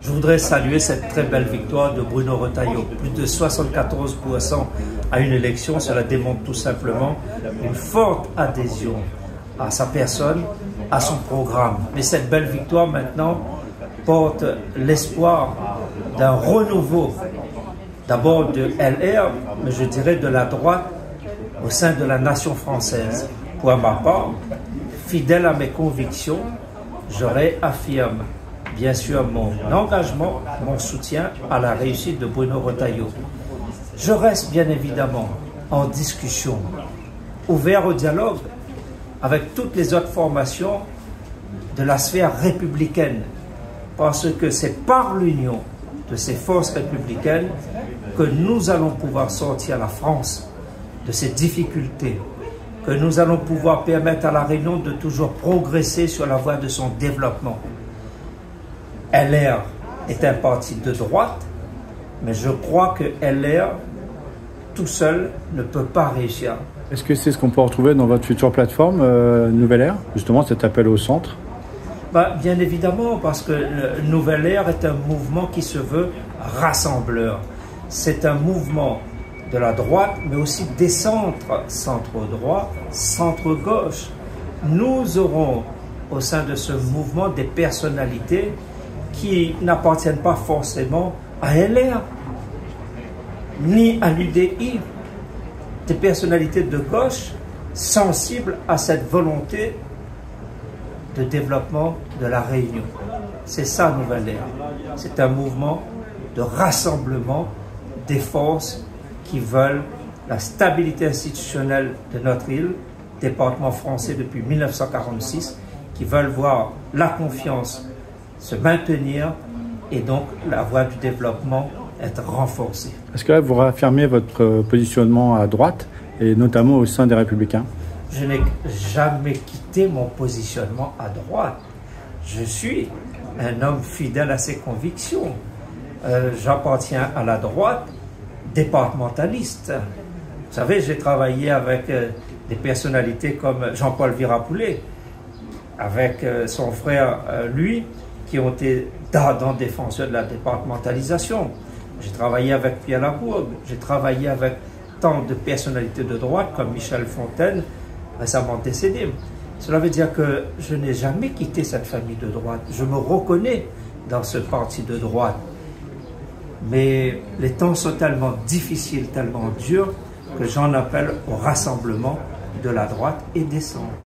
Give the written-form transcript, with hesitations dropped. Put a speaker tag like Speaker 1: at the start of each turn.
Speaker 1: Je voudrais saluer cette très belle victoire de Bruno Retailleau. Plus de 74% à une élection, cela démontre tout simplement une forte adhésion à sa personne, à son programme. Mais cette belle victoire maintenant porte l'espoir d'un renouveau, d'abord de LR, mais je dirais de la droite au sein de la nation française. Pour ma part, fidèle à mes convictions, je réaffirme bien sûr mon engagement, mon soutien à la réussite de Bruno Retailleau. Je reste bien évidemment en discussion, ouvert au dialogue avec toutes les autres formations de la sphère républicaine, parce que c'est par l'union de ces forces républicaines que nous allons pouvoir sortir la France de ses difficultés, que nous allons pouvoir permettre à la Réunion de toujours progresser sur la voie de son développement. LR est un parti de droite, mais je crois que LR, tout seul, ne peut pas réussir.
Speaker 2: Est-ce que c'est ce qu'on peut retrouver dans votre future plateforme Nouvelle Ère, justement cet appel au centre?
Speaker 1: Bien évidemment, parce que le Nouvelle Ère est un mouvement qui se veut rassembleur. C'est un mouvement de la droite, mais aussi des centres, centre-droit, centre-gauche. Nous aurons au sein de ce mouvement des personnalités qui n'appartiennent pas forcément à LR, ni à l'UDI, des personnalités de gauche sensibles à cette volonté de développement de la Réunion. C'est ça, Nouvelle Ère. C'est un mouvement de rassemblement des forces qui veulent la stabilité institutionnelle de notre île, département français depuis 1946, qui veulent voir la confiance se maintenir et donc la voie du développement être renforcée.
Speaker 2: Est-ce que là, vous réaffirmez votre positionnement à droite et notamment au sein des Républicains?
Speaker 1: Je n'ai jamais quitté mon positionnement à droite. Je suis un homme fidèle à ses convictions. J'appartiens à la droite départementaliste. Vous savez, j'ai travaillé avec des personnalités comme Jean-Paul Virapoulet, avec son frère, lui, qui ont été d'ardents défenseurs de la départementalisation. J'ai travaillé avec Pierre Labourgue, j'ai travaillé avec tant de personnalités de droite comme Michel Fontaine, récemment décédé. Cela veut dire que je n'ai jamais quitté cette famille de droite. Je me reconnais dans ce parti de droite. Mais les temps sont tellement difficiles, tellement durs, que j'en appelle au rassemblement de la droite et des centres.